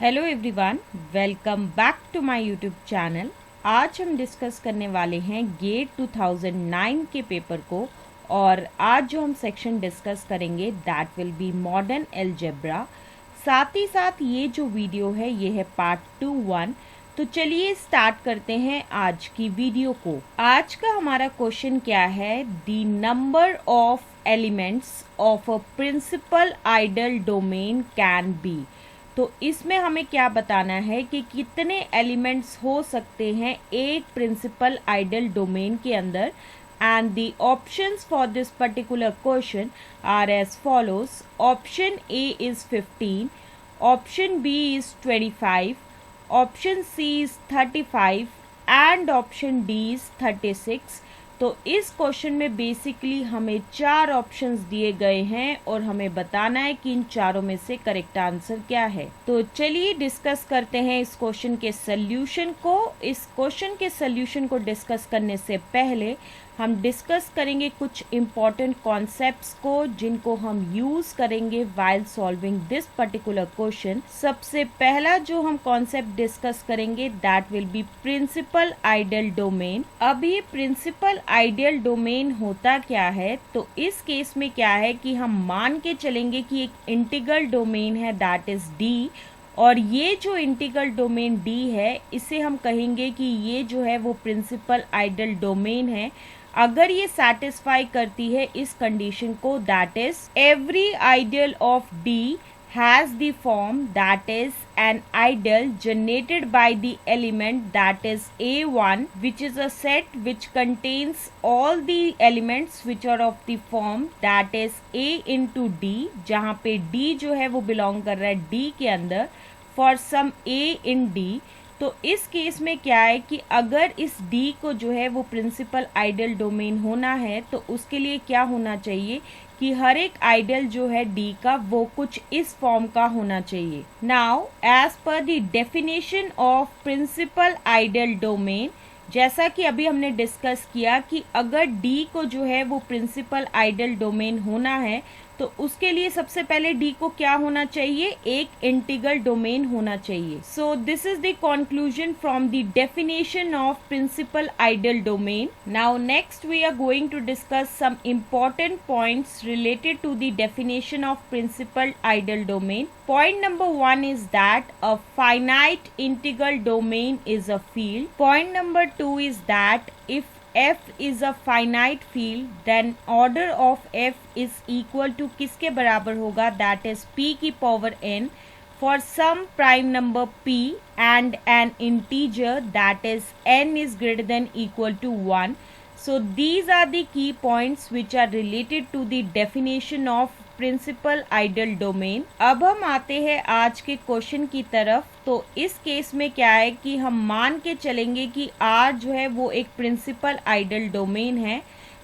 Hello everyone, welcome back to my YouTube channel. आज हम discuss करने वाले हैं गेट 2009 के पेपर को और आज जो हम सेक्शन डिस्कस करेंगे that will B modern algebra. साथ ही साथ ये जो वीडियो है ये है पार्ट 2-1। तो चलिए स्टार्ट करते हैं आज की वीडियो को। आज का हमारा क्वेश्चन क्या है, the number of elements of a principal ideal domain can be. तो इसमें हमें क्या बताना है कि कितने एलिमेंट्स हो सकते हैं एक प्रिंसिपल आइडल डोमेन के अंदर। And the options for this particular question are as follows. Option A is 15, option B is 25, option C is 35 and option D is 36। तो इस क्वेश्चन में बेसिकली हमें 4 ऑप्शंस दिए गए हैं और हमें बताना है कि इन चारों में से करेक्ट आंसर क्या है। तो चलिए डिस्कस करते हैं इस क्वेश्चन के सॉल्यूशन को। इस क्वेश्चन के सॉल्यूशन को डिस्कस करने से पहले हम डिस्कस करेंगे कुछ इम्पॉर्टेंट कॉन्सेप्ट्स को जिनको हम यूज करेंगे while solving this particular question. सबसे पहला जो हम कॉन्सेप्ट डिस्कस करेंगे that will be principal ideal domain. अब ये प्रिंसिपल आइडियल डोमेन होता क्या है, तो इस केस में क्या है कि हम मान के चलेंगे कि एक इंटीग्रल डोमेन है दैट इज डी, और ये जो इंटीग्रल डोमेन डी है इसे हम कहेंगे कि ये जो है वो प्रिंसिपल आइडल डोमेन है अगर ये सेटिस्फाई करती है इस कंडीशन को, that is every ideal of D has the form that is an ideal generated by the element that is A1, which is a set which contains all the elements which are of the form that is A into D, जहाँ पे D जो है वो belong कर रहा है D के अंदर for some A in D। तो इस केस में क्या है कि अगर इस D को जो है वो प्रिंसिपल आइडल डोमेन होना है तो उसके लिए क्या होना चाहिए कि हर एक आइडल जो है D का वो कुछ इस फॉर्म का होना चाहिए। Now as per the definition of principal ideal domain, जैसा कि अभी हमने डिस्कस किया कि अगर D को जो है वो प्रिंसिपल आइडल डोमेन होना है तो उसके लिए सबसे पहले D को क्या होना चाहिए, एक इंटीग्रल डोमेन होना चाहिए। So this is the conclusion from the definition of principal ideal domain. Now next we are going to discuss some important points related to the definition of principal ideal domain. Point number 1 is that a finite integral domain is a field. Point number 2 is that if f is a finite field then order of f is equal to किसके बराबर होगा, that is p की power n for some prime number p and an integer that is n is greater than equal to 1. So these are the key points which are related to the definition of principal ideal domain. अब हम आते हैं आज के question की तरफ। तो इस केस में क्या है कि हम मान के चलेंगे कि R जो है वो एक प्रिंसिपल आइडल डोमेन है।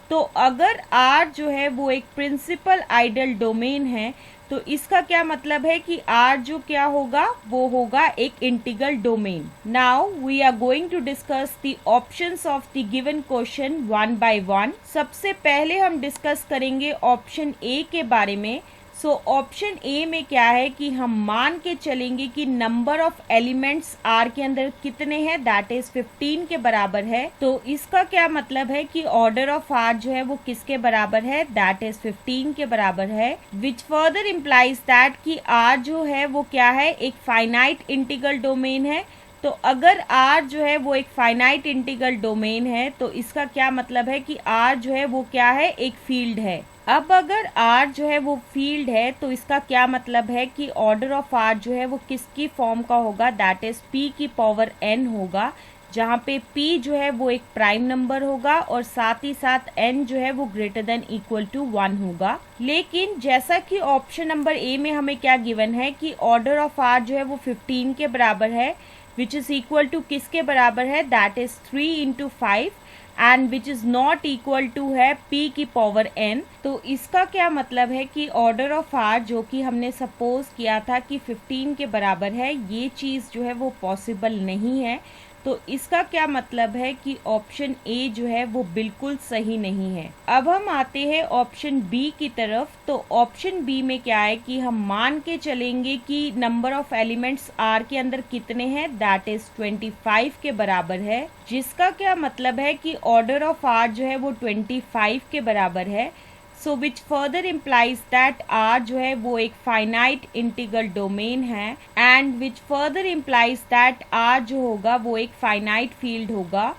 तो अगर R जो है वो एक प्रिंसिपल आइडल डोमेन है तो इसका क्या मतलब है कि R जो क्या होगा वो होगा एक integral domain. Now we are going to discuss the options of the given question one by one. सबसे पहले हम डिस्कस करेंगे ऑप्शन ए के बारे में। सो ऑप्शन ए में क्या है कि हम मान के चलेंगे कि नंबर ऑफ एलिमेंट्स R के अंदर कितने हैं, दैट इज 15 के बराबर है। तो इसका क्या मतलब है कि ऑर्डर ऑफ R जो है वो किसके बराबर है, दैट इज 15 के बराबर है, विच फर्दर इम्प्लाइज दैट कि R जो है वो क्या है, एक फाइनाइट इंटीग्रल डोमेन है। तो अगर R जो है वो एक फाइनाइट इंटीग्रल डोमेन है तो इसका क्या मतलब है कि R जो है वो क्या है, एक फील्ड है। अब अगर R जो है वो फील्ड है तो इसका क्या मतलब है कि ऑर्डर ऑफ R जो है वो किसकी फॉर्म का होगा, दैट इज P की पावर n होगा, जहाँ पे P जो है वो एक प्राइम नंबर होगा और साथ ही साथ n जो है वो ग्रेटर देन इक्वल टू 1 होगा। लेकिन जैसा कि ऑप्शन नंबर ए में हमें क्या गिवन है कि ऑर्डर ऑफ R जो है वो 15 के बराबर है, विच इज इक्वल टू किसके बराबर है, that is 3 into 5 and which is not equal to है p की पावर n। तो इसका क्या मतलब है कि ऑर्डर ऑफ R जो कि हमने सपोज किया था कि 15 के बराबर है, ये चीज जो है वो पॉसिबल नहीं है। तो इसका क्या मतलब है कि ऑप्शन ए जो है वो बिल्कुल सही नहीं है। अब हम आते हैं ऑप्शन बी की तरफ। तो ऑप्शन बी में क्या है कि हम मान के चलेंगे कि नंबर ऑफ एलिमेंट्स आर के अंदर कितने हैं, दैट इज 25 के बराबर है, जिसका क्या मतलब है कि ऑर्डर ऑफ आर जो है वो 25 के बराबर है। So which further implies that R जो है वो एक फाइनाइट इंटीग्रल डोमेन है, and which further implies that R जो होगा वो एक फाइनाइट फील्ड होगा।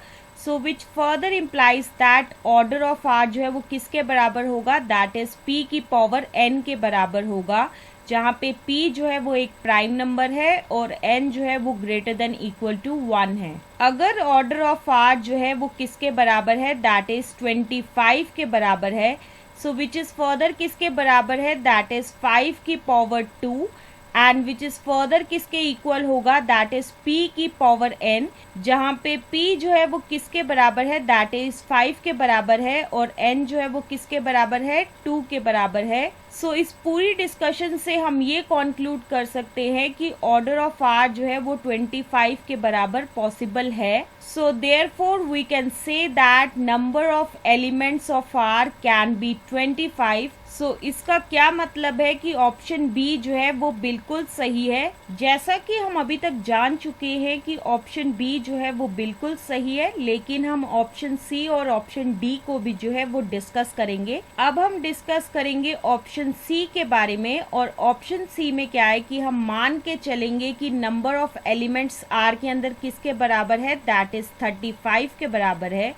So which further implies that order of R जो है वो किसके बराबर होगा, दैट इज p की पावर n के बराबर होगा, जहाँ पे p जो है वो एक प्राइम नंबर है और n जो है वो ग्रेटर देन इक्वल टू 1 है। अगर ऑर्डर ऑफ r जो है वो किसके बराबर है, दैट इज 25 के बराबर है। सो विच इज फर्दर किसके बराबर है, दैट इज 5 की power 2, and which is further किसके इक्वल होगा, दैट इज p की पावर n, जहाँ पे p जो है वो किसके बराबर है, दैट इज 5 के बराबर है, और n जो है वो किसके बराबर है, 2 के बराबर है। सो इस पूरी डिस्कशन से हम ये कॉन्क्लूड कर सकते हैं कि ऑर्डर ऑफ आर जो है वो 25 के बराबर पॉसिबल है। So therefore we can say that number of elements of R can be 25। So इसका क्या मतलब है कि ऑप्शन बी जो है वो बिल्कुल सही है। जैसा कि हम अभी तक जान चुके हैं कि ऑप्शन बी जो है वो बिल्कुल सही है, लेकिन हम ऑप्शन सी और ऑप्शन डी को भी जो है वो डिस्कस करेंगे। अब हम डिस्कस करेंगे ऑप्शन सी के बारे में, और ऑप्शन सी में क्या है कि हम मान के चलेंगे कि नंबर ऑफ एलिमेंट्स आर के अंदर किसके बराबर है, दैट इज 35 के बराबर है,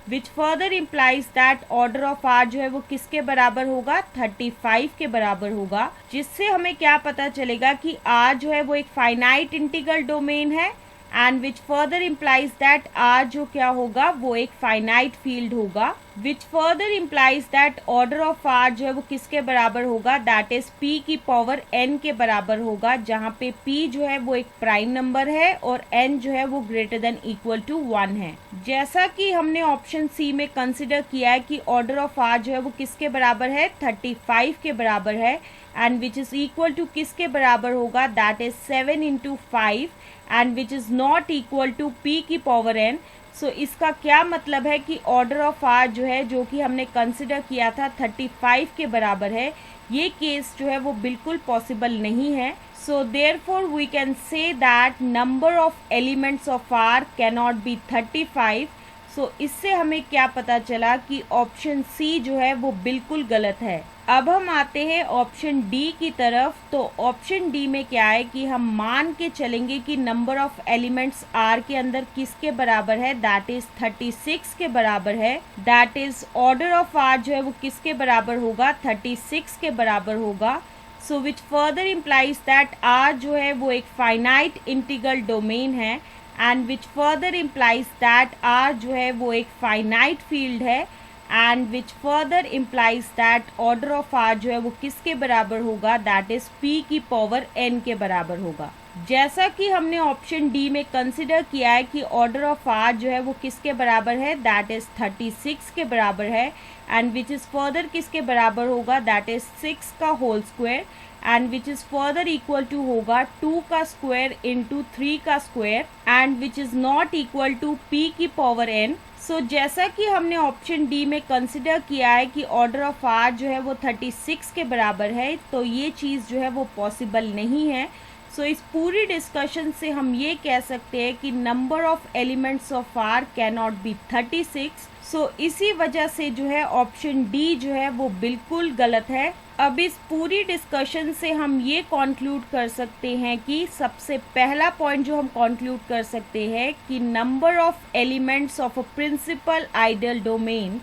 which further implies that order of R जो है वो किसके बराबर होगा, 35 के बराबर होगा, जिससे हमें क्या पता चलेगा कि आर जो है वो एक फाइनाइट इंटीग्रल डोमेन है, and which further implies that R जो क्या होगा वो एक फाइनाइट फील्ड होगा, which further implies that order of R जो है वो किसके बराबर होगा, दैट इज p की पावर n के बराबर होगा, जहाँ पे p जो है वो एक प्राइम नंबर है और n जो है वो ग्रेटर देन इक्वल टू 1 है। जैसा कि हमने ऑप्शन सी में कंसिडर किया है कि ऑर्डर ऑफ आर जो है वो किसके बराबर है, 35 के बराबर है, and which is equal to किसके बराबर होगा, that is 7 into 5, and which is not equal to p की पावर n। सो इसका क्या मतलब है कि ऑर्डर ऑफ आर जो है, जो कि हमने कंसिडर किया था 35 के बराबर है, ये केस जो है वो बिल्कुल पॉसिबल नहीं है। So therefore we can say that number of elements of R can not be 35। So इससे हमें क्या पता चला कि ऑप्शन सी जो है वो बिल्कुल गलत है। अब हम आते हैं ऑप्शन डी की तरफ। तो ऑप्शन डी में क्या है कि हम मान के चलेंगे कि नंबर ऑफ एलिमेंट्स आर के अंदर किसके बराबर है, दैट इज 36 के बराबर है, that is order of R जो है वो किसके बराबर होगा, 36 के बराबर होगा। So which further implies that R जो है वो एक फाइनाइट इंटीग्रल डोमेन है, and which further implies that R जो है वो एक फाइनाइट फील्ड है, and which further implies that order of R जो है वो किसके बराबर होगा, दैट इज p की पावर n के बराबर होगा। जैसा कि हमने ऑप्शन डी में कंसिडर किया है कि ऑर्डर ऑफ आर जो है वो किसके बराबर है, दैट इज 36 के बराबर है, एंड विच इज फर्दर किसके बराबर होगा, दैट इज 6 का whole square, and which is further equal to होगा 2 का स्क्वायर इंटू 3 का square, and which is not equal to p की पावर n। सो जैसा कि हमने ऑप्शन डी में कंसिडर किया है कि ऑर्डर ऑफ आर जो है वो 36 के बराबर है, तो ये चीज़ जो है वो पॉसिबल नहीं है। सो इस पूरी डिस्कशन से हम ये कह सकते हैं कि number of elements of R can not be 36। So इसी वजह से जो है ऑप्शन डी जो है वो बिल्कुल गलत है। अब इस पूरी डिस्कशन से हम ये कॉन्क्लूड कर सकते हैं कि सबसे पहला पॉइंट जो हम कॉन्क्लूड कर सकते हैं कि number of elements of a principal ideal domain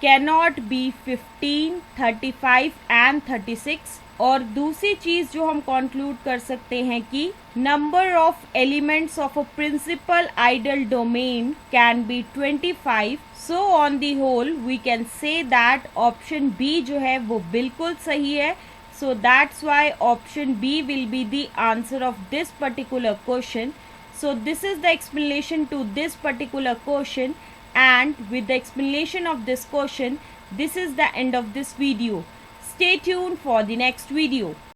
can not be 15, 35 and 36। और दूसरी चीज जो हम कॉन्क्लूड कर सकते हैं कि number of elements of a principal ideal domain can be 25। So on the whole we can say that option B जो है वो बिल्कुल सही है। So that's why option B will be the answer of this particular question. So this is the explanation to this particular question, and with the explanation of this question, this is the end of this video. Stay tuned for the next video.